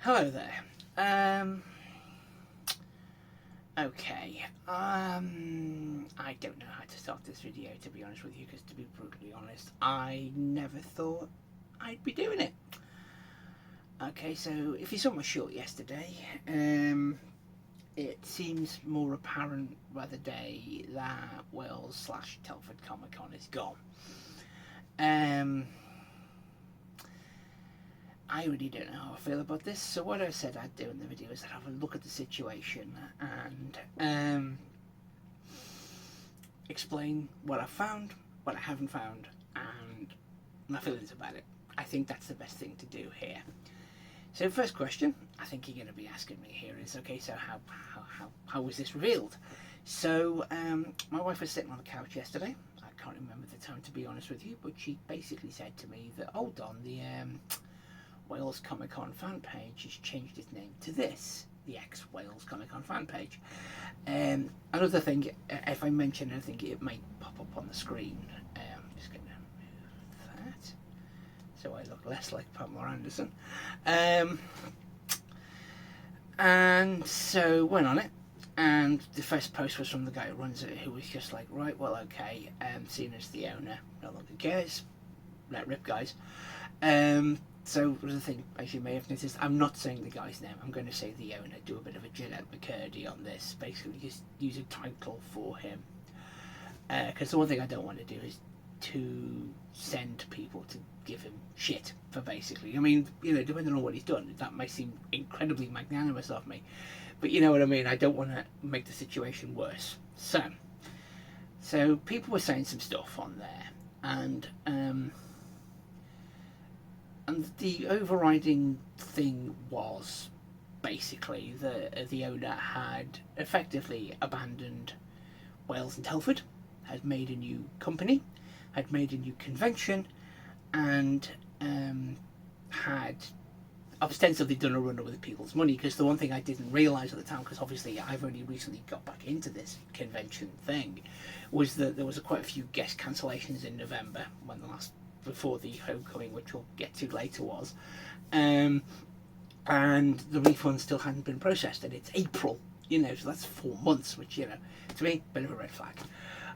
Hello there. Okay. I don't know how to start this video, to be honest with you, because to be brutally honest, I never thought I'd be doing it. Okay, so if you saw my short yesterday, it seems more apparent by the day that Wales / Telford ComicCon is gone. I really don't know how I feel about this. So what I said I'd do in the video is I'd have a look at the situation and explain what I've found, what I haven't found, and my feelings about it. I think that's the best thing to do here. So first question I think you're going to be asking me here is, okay, so how was this revealed? So my wife was sitting on the couch yesterday. I can't remember the time, to be honest with you, but she basically said to me that, hold on, the Wales ComicCon fan page has changed its name to this, the ex-Wales ComicCon fan page. Another thing, if I mention anything, it might pop up on the screen. I'm just going to move that so I look less like Pamela Anderson. And so went on it, and the first post was from the guy who runs it, who was just like, right, well, okay, seeing as the owner no longer cares, let rip, guys. So the thing, as you may have noticed, I'm not saying the guy's name, I'm going to say the owner, do a bit of a Gillette McCurdy on this, basically just use a title for him. Because the one thing I don't want to do is to send people to give him shit for basically, I mean, you know, depending on what he's done, that may seem incredibly magnanimous of me, but you know what I mean, I don't want to make the situation worse. So people were saying some stuff on there, and the overriding thing was basically the owner had effectively abandoned Wales and Telford, had made a new company, had made a new convention, and had ostensibly done a run over the people's money. Because the one thing I didn't realise at the time, because obviously I've only recently got back into this convention thing, was that there was quite a few guest cancellations in November, when the last, before the homecoming, which we'll get to later, was, and the refund still hadn't been processed, and it's April, you know, so that's 4 months, which, you know, to me, bit of a red flag.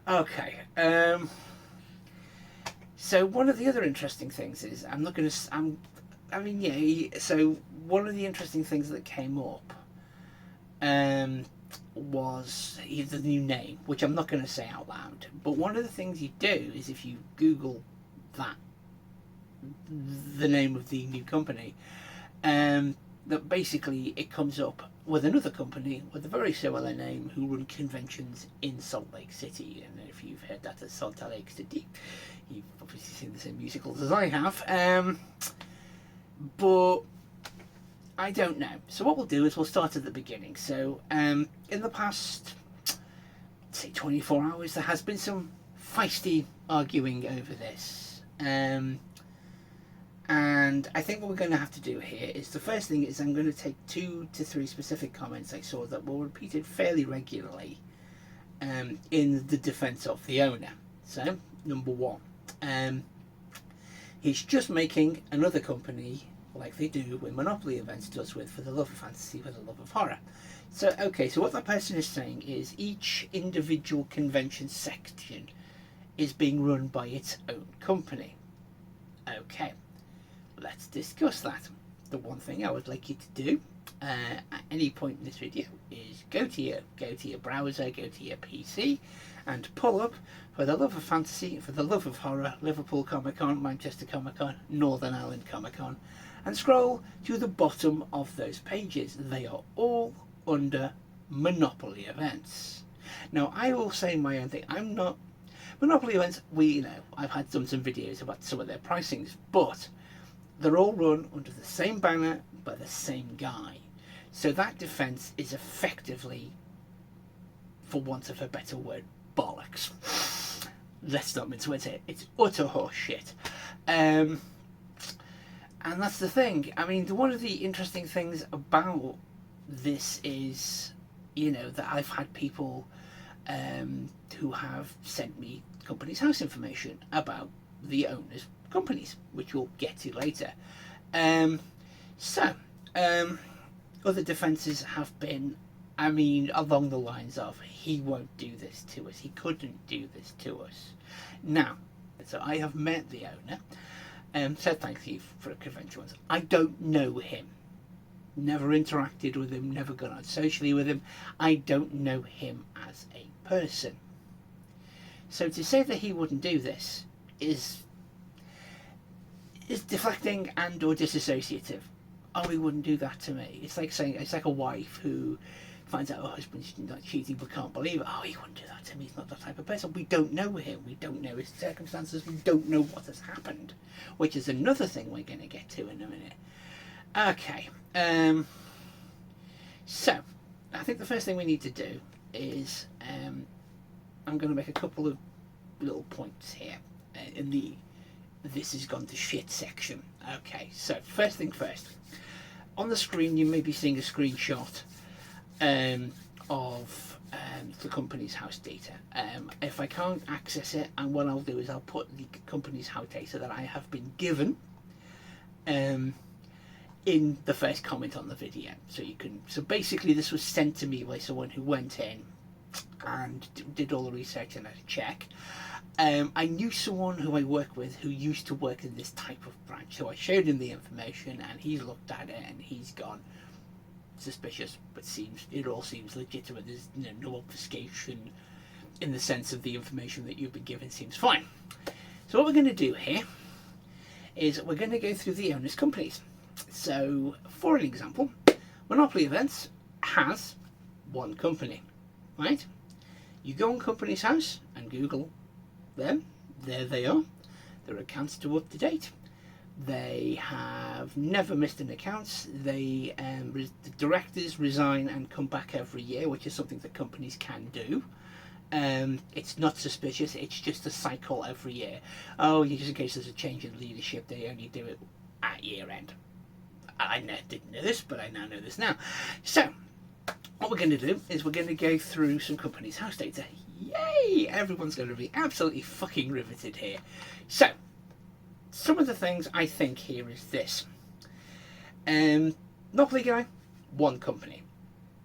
Okay, so one of the other interesting things is, so one of the interesting things that came up was the new name, which I'm not going to say out loud, but one of the things you do is, if you Google that, the name of the new company, that basically it comes up with another company with a very similar name who run conventions in Salt Lake City. And if you've heard that as Salt Lake City, you've obviously seen the same musicals as I have, but I don't know. So what we'll do is we'll start at the beginning. So in the past, say 24 hours, there has been some feisty arguing over this, and I think what we're going to have to do here is, the first thing is, I'm going to take 2 to 3 specific comments I saw that were repeated fairly regularly in the defence of the owner. So, number 1, he's just making another company like they do with Monopoly events does with For the Love of Fantasy, For the Love of Horror. So, okay, so what that person is saying is each individual convention section is being run by its own company. Okay, let's discuss that. The one thing I would like you to do at any point in this video is go to your browser, go to your PC, and pull up For the Love of Fantasy, For the Love of Horror, Liverpool Comic Con, Manchester Comic Con, Northern Ireland Comic Con, and scroll to the bottom of those pages. They are all under Monopoly events. Now, I will say my own thing. I'm not Monopoly events. I've had some videos about some of their pricings, but they're all run under the same banner by the same guy. So that defence is effectively, for want of a better word, bollocks. Let's not mince words here. It's utter horse shit. And that's the thing. I mean, one of the interesting things about this is, that I've had people who have sent me company's house information about the owners' companies, which we'll get to later. So, Other defences have been, I mean, along the lines of, he won't do this to us, he couldn't do this to us. Now, so I have met the owner, said thank you for a convention once. I don't know him. Never interacted with him, never gone out socially with him. I don't know him as a person. So to say that he wouldn't do this is deflecting and or disassociative. Oh, he wouldn't do that to me. It's like saying, it's like a wife who finds out her husband's not cheating but can't believe it. Oh, he wouldn't do that to me. He's not that type of person. We don't know him. We don't know his circumstances. We don't know what has happened, which is another thing we're going to get to in a minute. Okay. So, I think the first thing we need to do is I'm going to make a couple of little points here in the this has gone to shit section. Okay, so first thing first. On the screen you may be seeing a screenshot of the company's house data. If I can't access it, and what I'll do is I'll put the company's house data that I have been given in the first comment on the video. So you can, so basically this was sent to me by someone who went in and did all the research and had a check. I knew someone who I work with who used to work in this type of branch, so I showed him the information and he's looked at it and he's gone suspicious, but it all seems legitimate. There's no obfuscation in the sense of the information that you've been given seems fine. So what we're going to do here is we're going to go through the owner's companies. So for an example, Monopoly Events has one company, right? You go on Company's House and Google them. There they are. Their accounts are up to date. They have never missed an account. They the directors resign and come back every year, which is something that companies can do. It's not suspicious. It's just a cycle every year. Oh, just in case there's a change in leadership, they only do it at year end. I didn't know this, but I now know this now. So what we're going to do is we're going to go through some company's house data. Yay! Everyone's going to be absolutely fucking riveted here. So, some of the things I think here is this. Monopoly Guy, one company.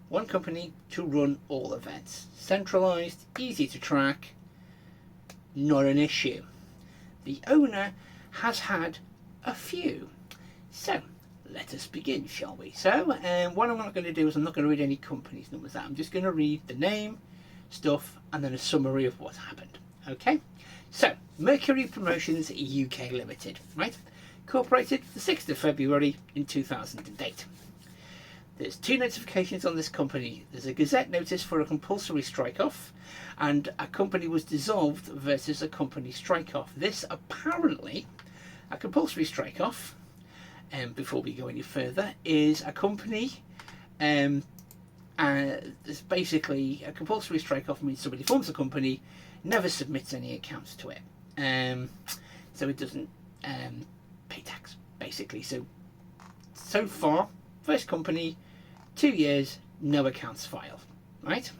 One company to run all events. Centralised, easy to track, not an issue. The owner has had a few. So, let us begin, shall we? So, what I'm not going to do is I'm not going to read any company's numbers out. I'm just going to read the name, stuff, and then a summary of what happened. Okay? So, Mercury Promotions UK Limited, right? Incorporated the 6th of February in 2008. There's 2 notifications on this company. There's a Gazette notice for a compulsory strike-off, and a company was dissolved versus a company strike-off. This apparently, a compulsory strike-off, before we go any further, is a company, it's basically a compulsory strike-off means somebody forms a company, never submits any accounts to it, so it doesn't pay tax, basically. So far, first company, 2 years, no accounts filed, right?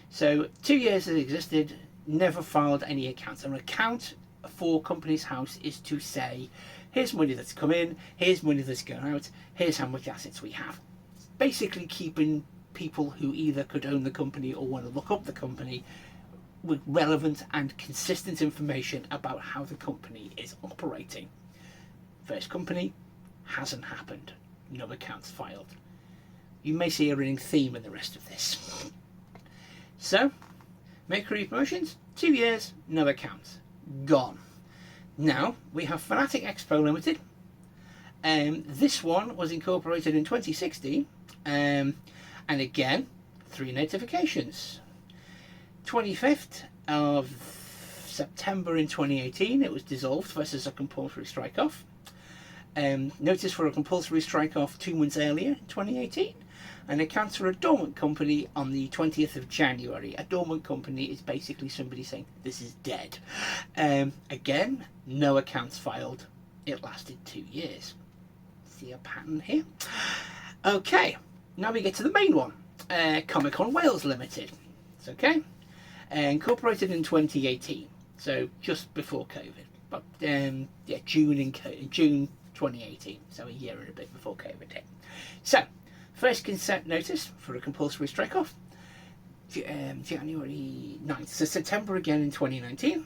So 2 years has existed, never filed any accounts. An account for Company's House is to say, here's money that's come in, here's money that's gone out, here's how much assets we have. Basically keeping people who either could own the company or want to look up the company with relevant and consistent information about how the company is operating. First company, hasn't happened. No accounts filed. You may see a running theme in the rest of this. So, Mercury Promotions, 2 years, no accounts. Gone. Now, we have Fanatic Expo Limited. This one was incorporated in 2016. And again, 3 notifications. 25th of September in 2018, it was dissolved versus a compulsory strike-off. Notice for a compulsory strike-off 2 months earlier, 2018. And accounts for a dormant company on the 20th of January. A dormant company is basically somebody saying, this is dead. Again, no accounts filed. It lasted 2 years. See a pattern here? Okay, now we get to the main one. ComicCon Wales Limited. It's okay. Incorporated in 2018, so just before COVID. But yeah, June 2018, so a year and a bit before COVID hit. So, first consent notice for a compulsory strike-off, January 9th. So September again in 2019.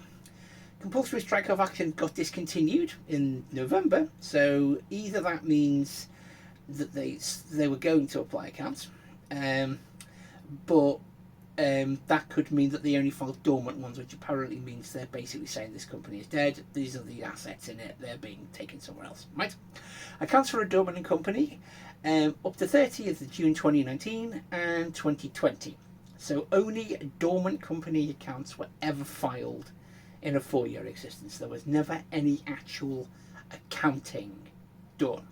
Compulsory strike-off action got discontinued in November, so either that means that they were going to apply accounts, but that could mean that they only filed dormant ones, which apparently means they're basically saying this company is dead, these are the assets in it, they're being taken somewhere else, right? Accounts for a dormant company up to 30th of June 2019 and 2020. So only dormant company accounts were ever filed in a 4-year existence. There was never any actual accounting done.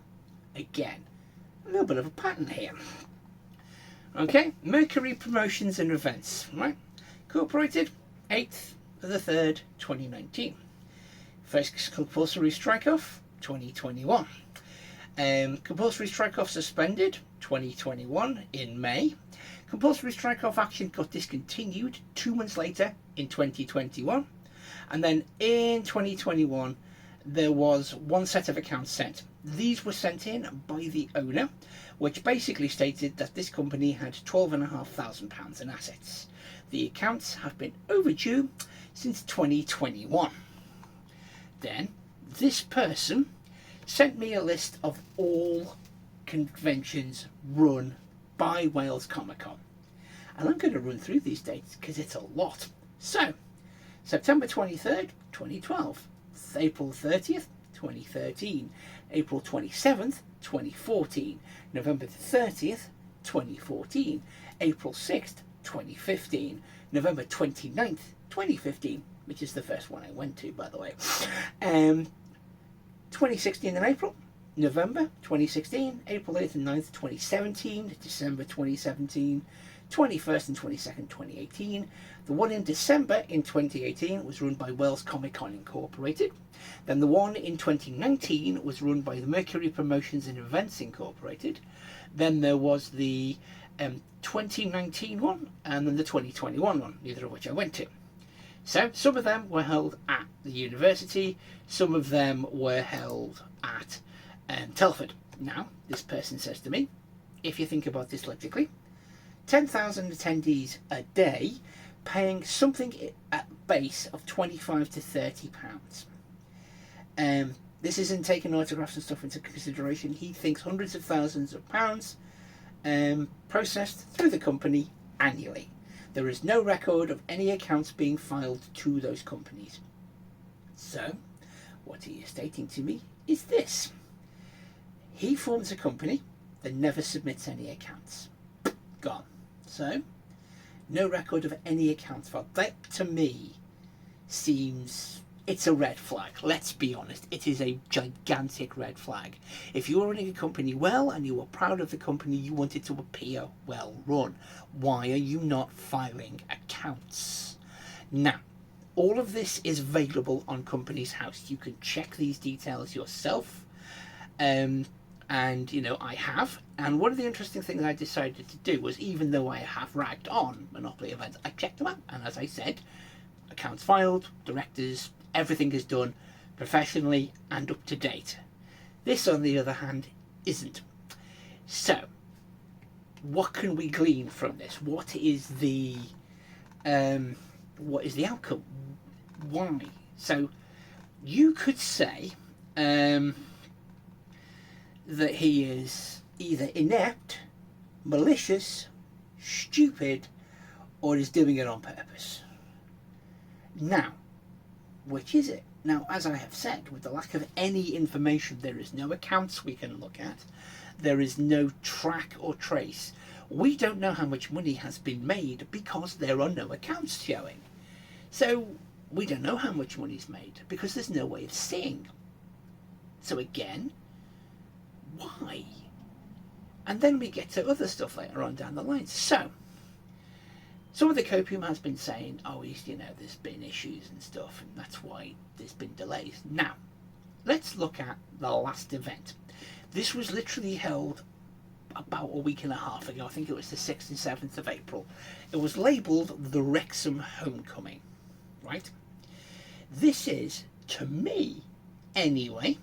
Again, a little bit of a pattern here. Okay, Mercury Promotions and Events, right? Incorporated, 8th of the 3rd, 2019. First compulsory strike-off, 2021. Compulsory strike-off suspended, 2021, in May. Compulsory strike-off action got discontinued 2 months later in 2021. And then in 2021, there was one set of accounts sent. These were sent in by the owner, which basically stated that this company had £12,500 in assets. The accounts have been overdue since 2021. Then, this person sent me a list of all conventions run by Wales ComicCon. And I'm going to run through these dates because it's a lot. So, September 23rd, 2012. April 30th, 2013. April 27th, 2014. November 30th, 2014. April 6th, 2015. November 29th, 2015, which is the first one I went to, by the way. 2016 in April. November 2016, April 8th and 9th, 2017, December 2017, 21st and 22nd, 2018. The one in December in 2018 was run by Wales ComicCon Incorporated. Then the one in 2019 was run by the Mercury Promotions and Events Incorporated. Then there was the 2019 one and then the 2021 one, neither of which I went to. So some of them were held at the university, some of them were held at Telford. Now, this person says to me, if you think about this logically, 10,000 attendees a day paying something at base of 25 to 30 pounds. This isn't taking autographs and stuff into consideration. He thinks hundreds of thousands of pounds processed through the company annually. There is no record of any accounts being filed to those companies. So, what he is stating to me is this. He forms a company that never submits any accounts. Gone. So, no record of any accounts filed. That, to me, seems... it's a red flag. Let's be honest. It is a gigantic red flag. If you're running a company well and you are proud of the company, you want it to appear well run. Why are you not filing accounts? Now, all of this is available on Companies House. You can check these details yourself. And, you know, I have. And one of the interesting things I decided to do was, even though I have ragged on Monopoly events, I checked them out. And as I said, accounts filed, directors, everything is done professionally and up to date. This, on the other hand, isn't. So, what can we glean from this? What is the outcome? Why? So, you could say that he is either inept, malicious, stupid, or is doing it on purpose. Now, which is it? Now, as I have said, with the lack of any information, there is no accounts we can look at. There is no track or trace. We don't know how much money has been made because there are no accounts showing. So, we don't know how much money's made because there's no way of seeing. So again, why? And then we get to other stuff later on down the line. So, some of the copium has been saying, oh, there's been issues and stuff, and that's why there's been delays. Now, let's look at the last event. This was literally held about a week and a half ago. I think it was the 6th and 7th of April. It was labelled the Wrexham Homecoming, right? This is, to me, anyway,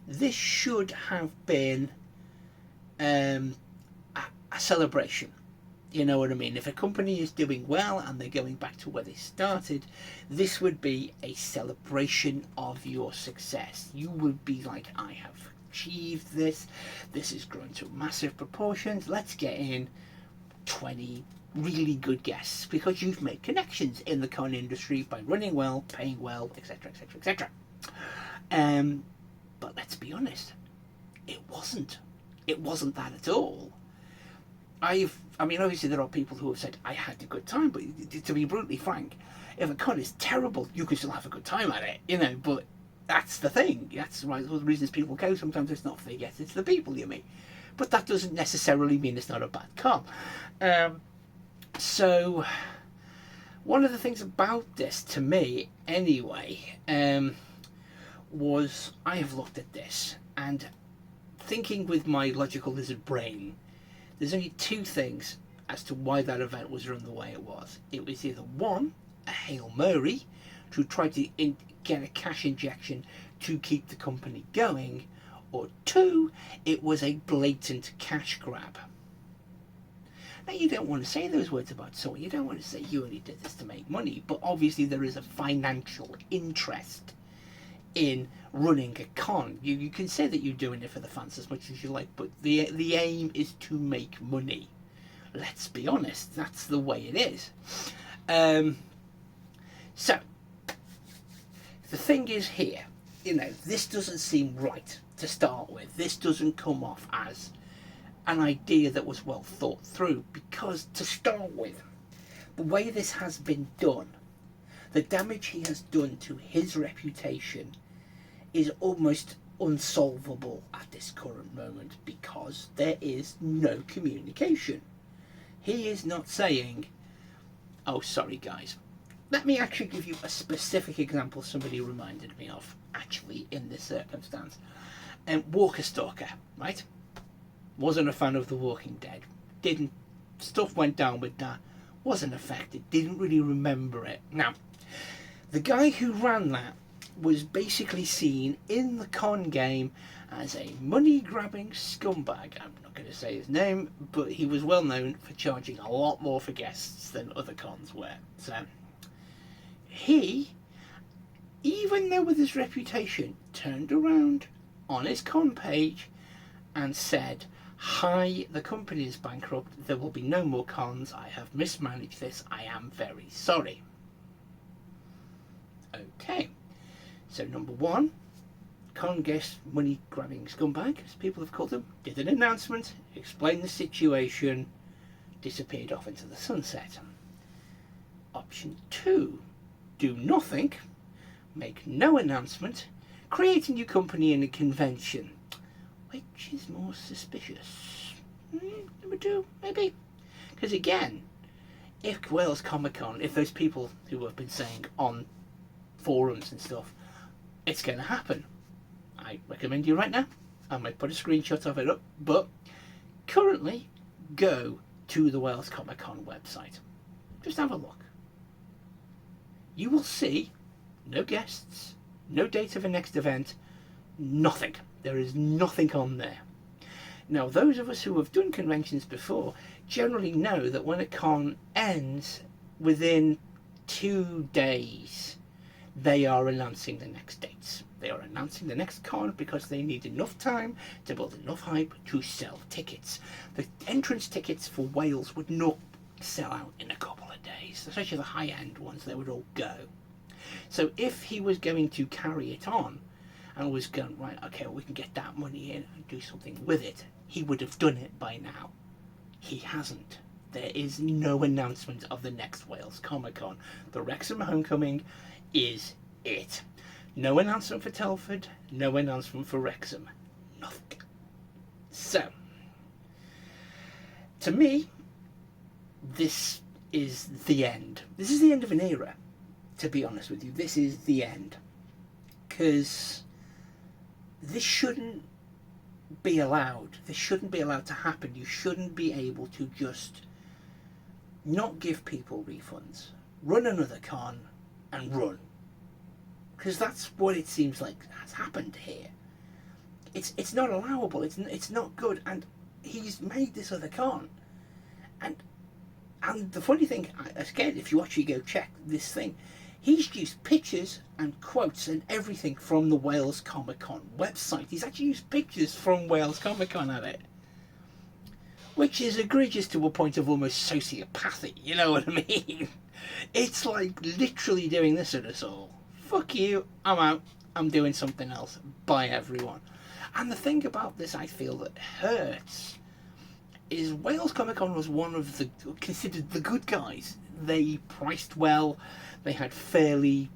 this should have been a celebration. You know what I mean? If a company is doing well and they're going back to where they started, this would be a celebration of your success. You would be like, I have achieved this. This has grown to massive proportions. Let's get in 20 really good guests, because you've made connections in the con industry by running well, paying well, etc., etc., etc. But let's be honest, it wasn't. It wasn't that at all. I mean, obviously there are people who have said, I had a good time, but to be brutally frank, if a con is terrible, you can still have a good time at it, you know, but that's the thing. That's one of the reasons people go. Sometimes it's not for the guests, it's the people you meet. But that doesn't necessarily mean it's not a bad con. So, one of the things about this, to me, anyway, was I have looked at this, and thinking with my logical lizard brain, there's only two things as to why that event was run the way it was. It was either one, a Hail Mary, to try to get a cash injection to keep the company going, or two, it was a blatant cash grab. Now, you don't want to say those words about someone. You don't want to say you only did this to make money, but obviously there is a financial interest in running a con. You can say that you're doing it for the fans as much as you like, but the aim is to make money. Let's be honest, that's the way it is. So, the thing is here, you know, this doesn't seem right to start with. This doesn't come off as an idea that was well thought through, because to start with, the way this has been done, the damage he has done to his reputation is almost unsolvable at this current moment, because there is no communication. He is not saying, oh, sorry guys. Let me actually give you a specific example somebody reminded me of, actually, in this circumstance. Walker Stalker, right? Wasn't a fan of The Walking Dead. Stuff went down with that. Wasn't affected. Didn't really remember it. Now, the guy who ran that was basically seen in the con game as a money-grabbing scumbag. I'm not going to say his name, but he was well known for charging a lot more for guests than other cons were. So, he, even though with his reputation, turned around on his con page and said, hi, the company is bankrupt, there will be no more cons, I have mismanaged this, I am very sorry. Okay, so number one, con guest money grabbing scumbag, as people have called him, did an announcement, explained the situation, disappeared off into the sunset. Option two, do nothing, make no announcement, create a new company in a convention. Which is more suspicious? Number two, maybe. Because again, if Wales ComicCon, if those people who have been saying on forums and stuff, it's going to happen, I recommend you right now, I might put a screenshot of it up, but currently, go to the Wales ComicCon website. Just have a look. You will see no guests, no date of a next event, nothing. There is nothing on there. Now, those of us who have done conventions before generally know that when a con ends within 2 days, they are announcing the next dates. They are announcing the next con because they need enough time to build enough hype to sell tickets. The entrance tickets for Wales would not sell out in a couple of days, especially the high-end ones. They would all go. So if he was going to carry it on and was going, right, okay, well, we can get that money in and do something with it, he would have done it by now. He hasn't. There is no announcement of the next Wales ComicCon. The Wrexham Homecoming is it. No announcement for Telford, no announcement for Wrexham. Nothing. So, to me, this is the end. This is the end of an era, to be honest with you. This is the end. Because this shouldn't be allowed. This shouldn't be allowed to happen. You shouldn't be able to just not give people refunds, run another con, and run. Because that's what it seems like has happened here. it's not allowable. It's not good. And he's made this other con, and the funny thing, again, if you actually go check this thing, he's used pictures and quotes and everything from the Wales ComicCon website. He's actually used pictures from Wales ComicCon at it, which is egregious to a point of almost sociopathy. You know what I mean? It's like literally doing this at us all. Fuck you, I'm out. I'm doing something else. Bye, everyone. And the thing about this, I feel, that hurts is Wales ComicCon was one of the considered the good guys. They priced well. They had fairly,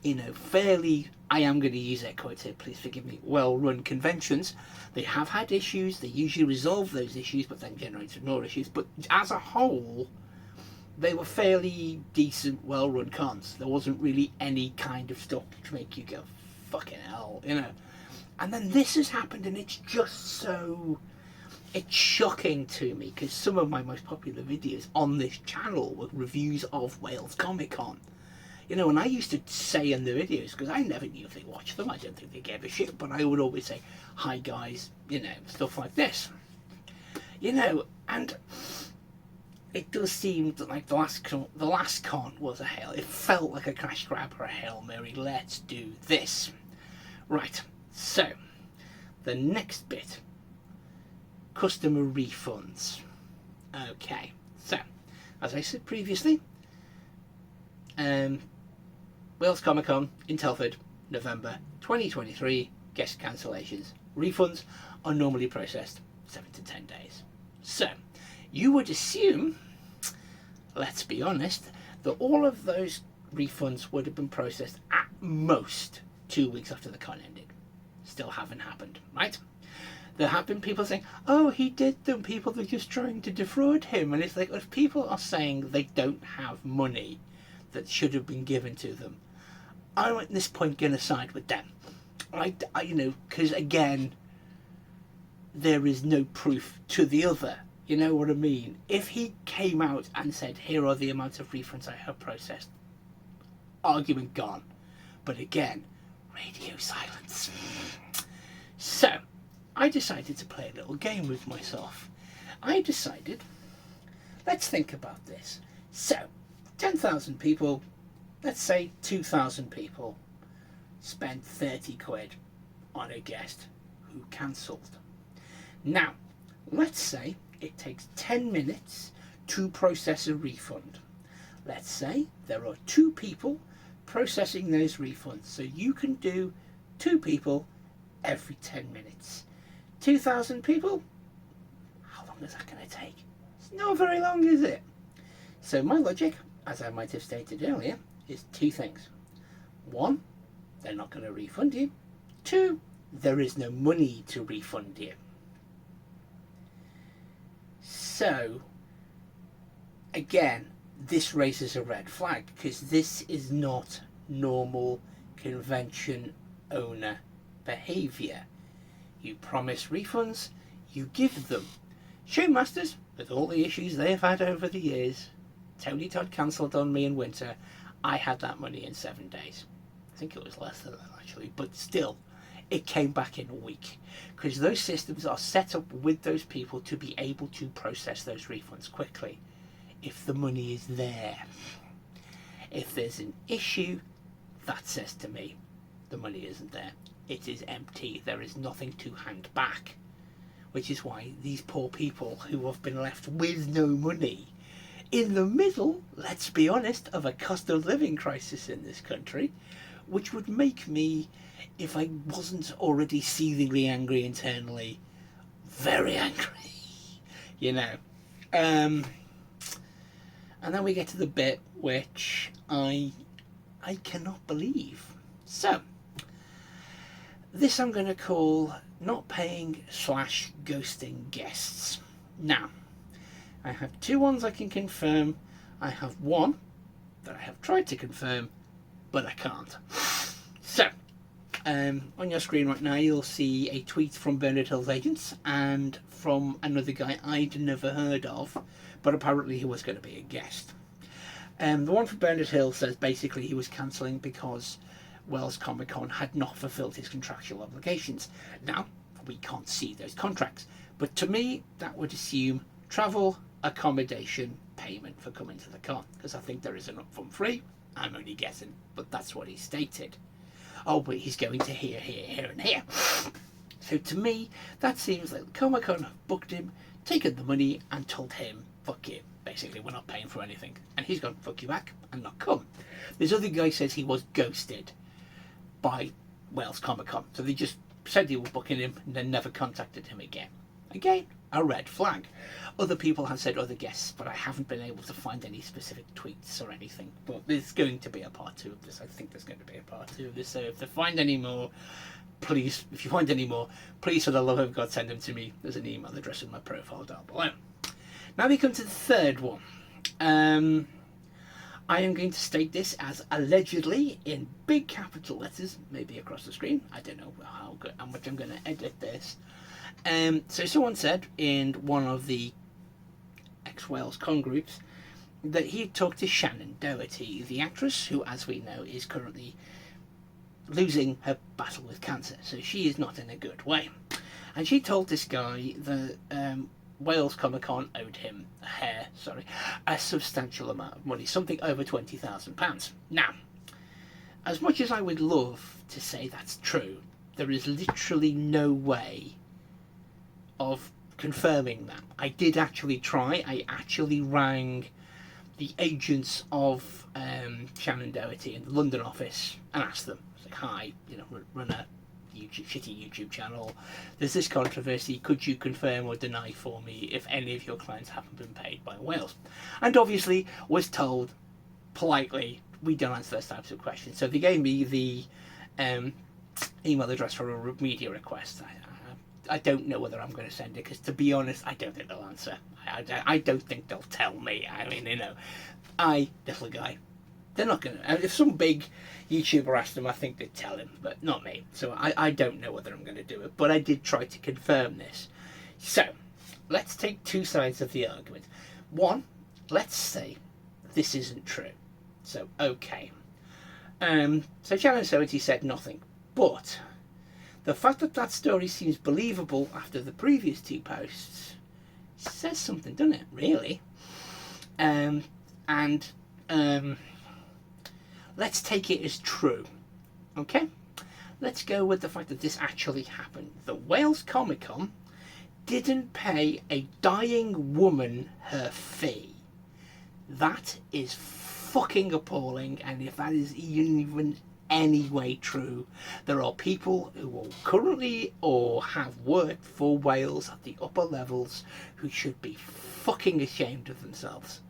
I am going to use air quotes here, please forgive me, well-run conventions. They have had issues. They usually resolve those issues, but then generated more issues. But as a whole, they were fairly decent, well-run cons. There wasn't really any kind of stuff to make you go, fucking hell, And then this has happened, and it's just so... It's shocking to me, because some of my most popular videos on this channel were reviews of Wales ComicCon. And I used to say in the videos, because I never knew if they watched them, I don't think they gave a shit, but I would always say, hi guys, stuff like this. And it does seem that like the last con was a Hail. It felt like a crash grab or a Hail Mary. Let's do this. Right, so the next bit. Customer refunds. Okay, so as I said previously, Wales ComicCon in Telford, November 2023. Guest cancellations. Refunds are normally processed 7 to 10 days. So you would assume, let's be honest, that all of those refunds would have been processed at most 2 weeks after the con ended. Still haven't happened, right? There have been people saying, oh, he did them, people are just trying to defraud him. And it's like, if people are saying they don't have money that should have been given to them, I'm at this point going to side with them. Because again, there is no proof to the other. You know what I mean? If he came out and said, here are the amount of refunds I have processed, argument gone. But again, radio silence. So I decided to play a little game with myself. I decided, let's think about this. So, 10,000 people, let's say 2,000 people, spent 30 quid on a guest who cancelled. Now, let's say it takes 10 minutes to process a refund. Let's say there are 2 people processing those refunds. So you can do 2 people every 10 minutes. 2,000 people? How long is that going to take? It's not very long, is it? So my logic, as I might have stated earlier, is 2 things. 1, they're not going to refund you. 2, there is no money to refund you. So, again, this raises a red flag, because this is not normal convention owner behaviour. You promise refunds, you give them. Showmasters, with all the issues they have had over the years, Tony Todd cancelled on me in winter. I had that money in 7 days. I think it was less than that actually, but still, it came back in a week. Because those systems are set up with those people to be able to process those refunds quickly, if the money is there. If there's an issue, that says to me, the money isn't there. It is empty. There is nothing to hand back. Which is why these poor people who have been left with no money, in the middle, let's be honest, of a cost of living crisis in this country, which would make me, if I wasn't already seethingly angry internally, very angry. And then we get to the bit which I cannot believe. So, this I'm going to call not paying / ghosting guests. Now, I have 2 ones I can confirm. I have 1 that I have tried to confirm, but I can't. So, on your screen right now, you'll see a tweet from Bernard Hill's agents and from another guy I'd never heard of, but apparently he was going to be a guest. The one from Bernard Hill says basically he was cancelling because Wales ComicCon had not fulfilled his contractual obligations. Now, we can't see those contracts, but to me, that would assume travel, accommodation, payment for coming to the con, because I think there is an upfront fee. I'm only guessing, but that's what he stated. Oh, but he's going to here, here, here, and here. So to me, that seems like Comic-Con have booked him, taken the money, and told him, fuck you. Basically, we're not paying for anything. And he's gone, fuck you back, and not come. This other guy says he was ghosted by Wales ComicCon. So they just said they were booking him and then never contacted him again. Again, a red flag. Other people have said other guests, but I haven't been able to find any specific tweets or anything. But there's going to be a part 2 of this. I think there's going to be a part 2 of this. So if they find any more, please, if you find any more, please, for the love of God, send them to me. There's an email address in my profile down below. Now we come to the third one. I am going to state this as allegedly in big capital letters, maybe across the screen. I don't know how much I'm going to edit this. So someone said in one of the ex-Wales Con groups that he talked to Shannon Doherty, the actress, who, as we know, is currently losing her battle with cancer. So she is not in a good way. And she told this guy that Wales ComicCon owed him a substantial amount of money, something over £20,000. Now, as much as I would love to say that's true, there is literally no way of confirming that. I did actually try. I actually rang the agents of Shannon Doherty in the London office and asked them, I was like, hi, run a shitty YouTube channel. There's this controversy. Could you confirm or deny for me if any of your clients haven't been paid by Wales? And obviously was told politely, we don't answer those types of questions. So they gave me the email address for a media request. I don't know whether I'm going to send it, because to be honest, I don't think they'll answer. I don't think they'll tell me. I mean, little guy, they're not going to. If some big YouTuber asked them, I think they'd tell him, but not me. So I don't know whether I'm going to do it, but I did try to confirm this. So let's take two sides of the argument. One, let's say this isn't true. So, okay. So Shannon Doherty said nothing, but the fact that that story seems believable after the previous two posts says something, doesn't it? Really. Let's take it as true. Okay? Let's go with the fact that this actually happened. The Wales ComicCon didn't pay a dying woman her fee. That is fucking appalling, and if that is even any way true, there are people who will currently or have worked for Wales at the upper levels who should be fucking ashamed of themselves,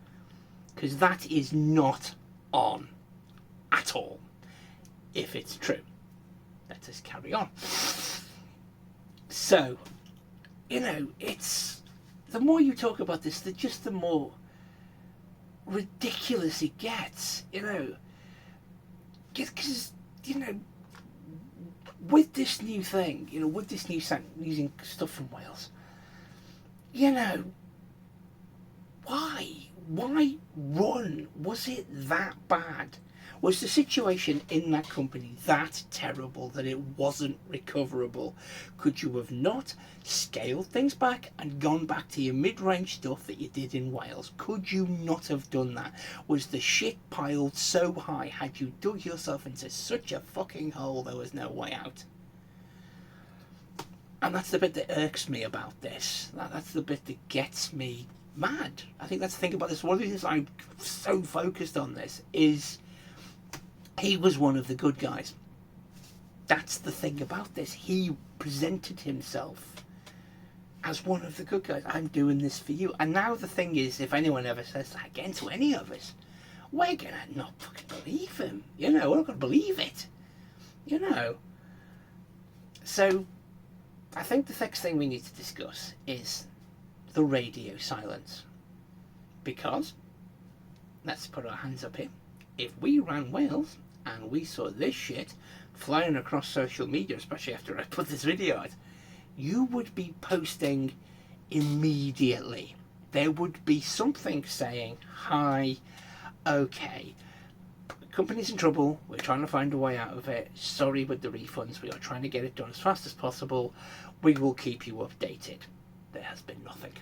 because that is not on at all if it's true. Let us carry on. So, it's the more you talk about this, the more ridiculous it gets, because, with this new thing, with this new using stuff from Wales, why run? Was it that bad? Was the situation in that company that terrible that it wasn't recoverable? Could you have not scaled things back and gone back to your mid-range stuff that you did in Wales? Could you not have done that? Was the shit piled so high? Had you dug yourself into such a fucking hole there was no way out? And that's the bit that irks me about this. That's the bit that gets me mad. I think that's the thing about this. One of the reasons I'm so focused on this is he was one of the good guys. That's the thing about this. He presented himself as one of the good guys. I'm doing this for you. And now the thing is, if anyone ever says that again to any of us, we're going to not fucking believe him. We're not going to believe it. So, I think the next thing we need to discuss is the radio silence. Because, let's put our hands up here. If we ran Wales and we saw this shit flying across social media, especially after I put this video out, you would be posting immediately. There would be something saying, hi, okay, company's in trouble, we're trying to find a way out of it, sorry with the refunds, we are trying to get it done as fast as possible, we will keep you updated. There has been nothing.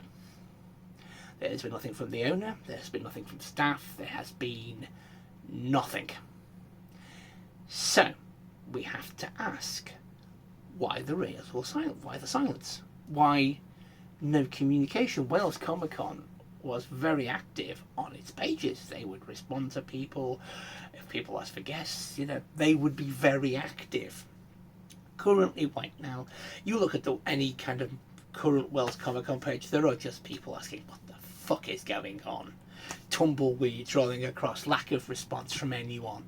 There has been nothing from the owner, there has been nothing from staff, there has been nothing. So, we have to ask, why the rails were silent? Why the silence? Why no communication? Wales ComicCon was very active on its pages. They would respond to people. If people asked for guests, they would be very active. Currently, right now, you look at any kind of current Wales ComicCon page, there are just people asking, what the fuck is going on? Tumbleweeds rolling across, lack of response from anyone.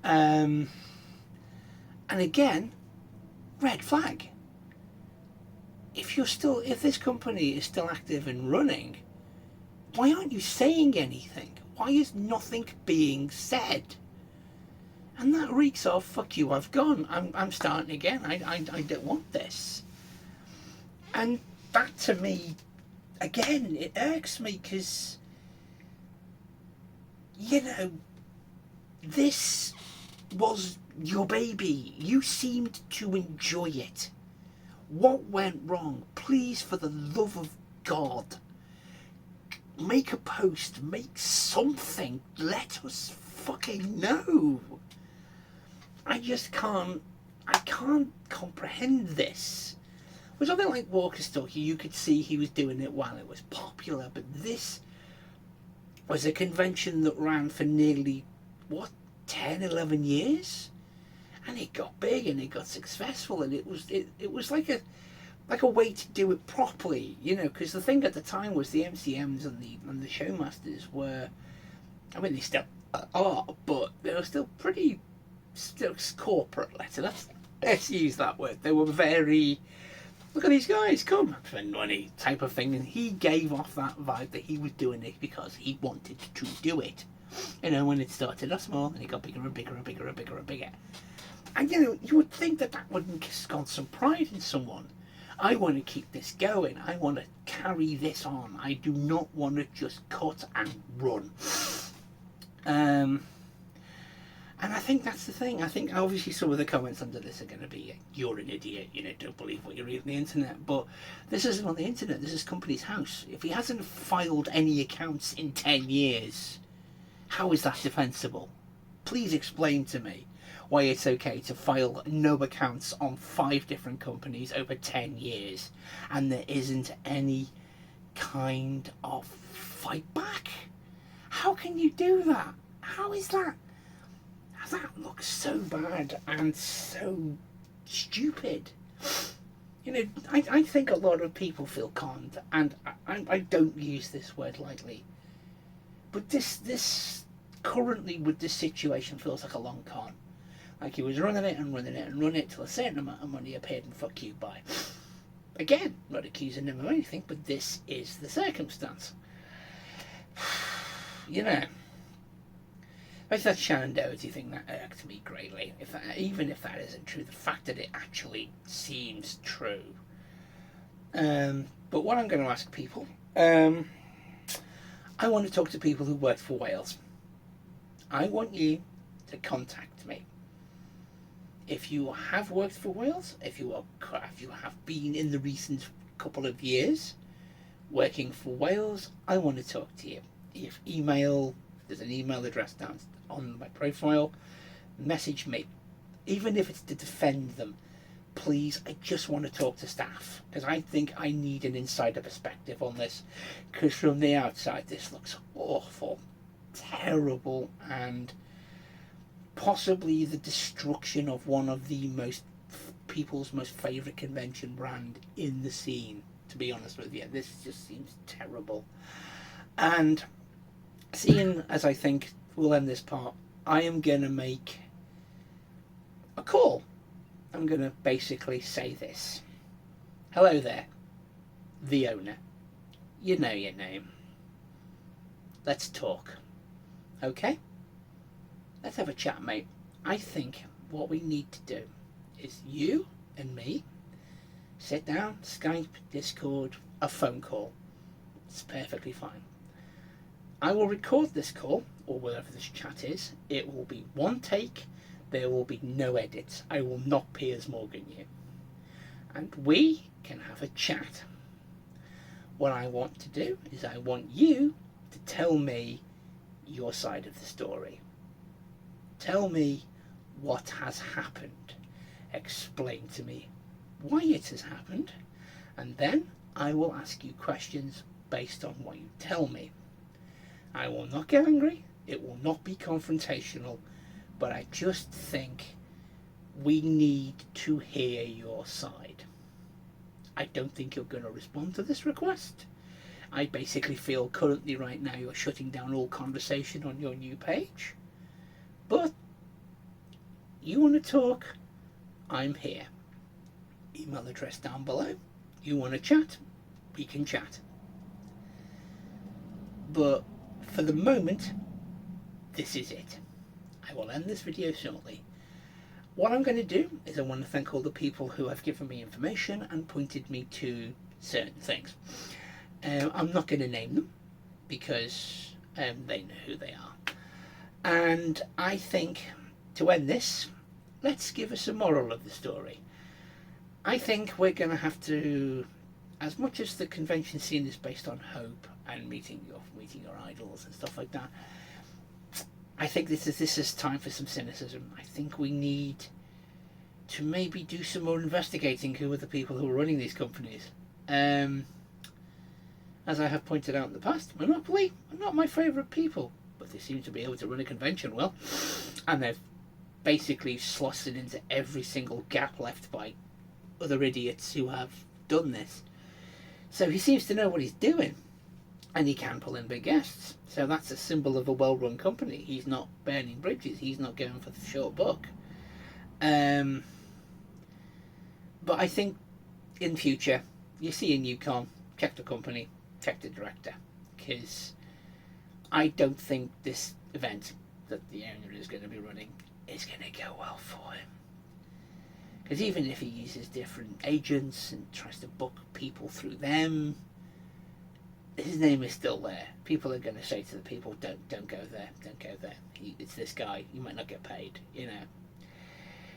And again, red flag. If this company is still active and running, why aren't you saying anything? Why is nothing being said? And that reeks of, fuck you, I've gone. I'm starting again. I don't want this. And that to me, again, it irks me because, this was your baby. You seemed to enjoy it. What went wrong? Please, for the love of God, make a post, make something, let us fucking know. I can't comprehend this. With something like Walker Stalker, you could see he was doing it while it was popular, but this was a convention that ran for nearly, 10, 11 years? And it got big and it got successful, and it was like a way to do it properly, because the thing at the time was the MCMs and the showmasters were, they still are, but they were still corporate. Let's use that word. They were very, look at these guys, come for money type of thing, and he gave off that vibe that he was doing it because he wanted to do it. When it started off small and it got bigger and bigger and bigger and bigger and bigger. And you would think that would instill some pride in someone. I want to keep this going. I want to carry this on. I do not want to just cut and run. And I think that's the thing. I think obviously some of the comments under this are going to be, you're an idiot, don't believe what you read on the internet. But this isn't on the internet. This is company's house. If he hasn't filed any accounts in 10 years, how is that defensible? Please explain to me why it's okay to file no accounts on 5 different companies over 10 years and there isn't any kind of fight back. How can you do that? How is that? That looks so bad and so stupid. I think a lot of people feel conned, and I don't use this word lightly. But this currently with this situation feels like a long con. Like he was running it and running it and running it till a certain amount of money appeared and fuck you bye. Again, not accusing him of anything, but this is the circumstance. It's that Shannon Doherty thing that irked me greatly. Even if that isn't true, the fact that it actually seems true. But what I'm going to ask people, I want to talk to people who work for Wales. I want you to contact me. If you have worked for Wales, if you have been in the recent couple of years working for Wales, I want to talk to you. If there's an email address down on my profile, message me. Even if it's to defend them, please, I just want to talk to staff, because I think I need an insider perspective on this, because from the outside this looks awful, terrible, and possibly the destruction of one of the people's most favourite convention brand in the scene, to be honest with you. This just seems terrible. And seeing as I think we'll end this part, I am going to make a call. I'm going to basically say this. Hello there, the owner. You know your name. Let's talk. Okay? Let's have a chat, mate. I think what we need to do is you and me sit down, Skype, Discord, a phone call. It's perfectly fine. I will record this call, or whatever this chat is. It will be one take. There will be no edits. I will not Piers Morgan you. And we can have a chat. What I want to do is I want you to tell me your side of the story. Tell me what has happened. Explain to me why it has happened. And then I will ask you questions based on what you tell me. I will not get angry. It will not be confrontational. But I just think we need to hear your side. I don't think you're going to respond to this request. I basically feel currently right now you're shutting down all conversation on your new page. But you want to talk, I'm here. Email address down below. You want to chat, we can chat. But for the moment, this is it. I will end this video shortly. What I'm going to do is I want to thank all the people who have given me information and pointed me to certain things. I'm not going to name them because they know who they are. And I think to end this, let's give us a moral of the story. I think we're going to have to, as much as the convention scene is based on hope and meeting your idols and stuff like that, I think this is time for some cynicism. I think we need to maybe do some more investigating who are the people who are running these companies. As I have pointed out in the past, Monopoly are not my favourite people, but they seem to be able to run a convention well, and they've basically slotted into every single gap left by other idiots who have done this. So he seems to know what he's doing, and he can pull in big guests. So that's a symbol of a well-run company. He's not burning bridges. He's not going for the short buck. But I think in future, you see a new con, check the company, check the director, because I don't think this event that the owner is going to be running is going to go well for him. Because even if he uses different agents and tries to book people through them, his name is still there. People are going to say to the people, don't go there, don't go there. It's this guy, you might not get paid, you know.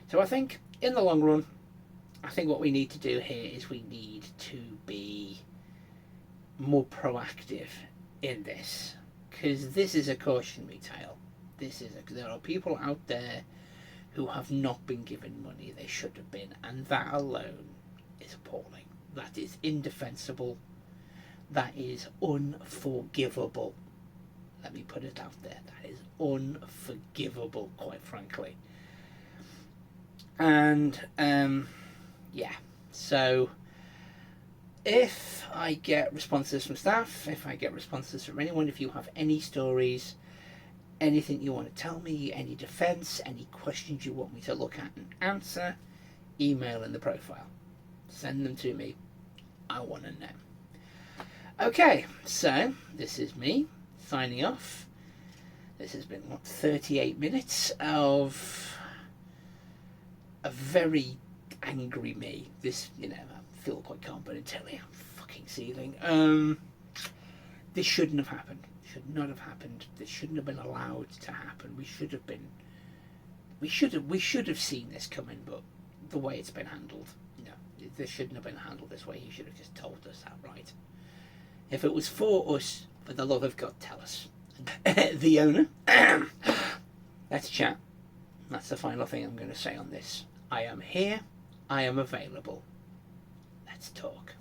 So I think, in the long run, I think what we need to do here is we need to be more proactive in this. Because this is a cautionary tale. There are people out there who have not been given money they should have been, and that alone is appalling. That is indefensible. That is unforgivable. Let me put it out there. That is unforgivable, quite frankly. And, yeah. So, if I get responses from staff, if I get responses from anyone, if you have any stories, anything you want to tell me, any defence, any questions you want me to look at and answer, email in the profile. Send them to me. I want to know. Okay, so this is me signing off. This has been, 38 minutes of a very angry me. This, I feel quite confident telling you, I'm fucking seething. This shouldn't have happened. Should not have happened. This shouldn't have been allowed to happen. We should have seen this coming, but the way it's been handled, this shouldn't have been handled this way. He should have just told us that, right? If it was for us, for the love of God, tell us. The owner. Let's chat. That's the final thing I'm going to say on this. I am here. I am available. Let's talk.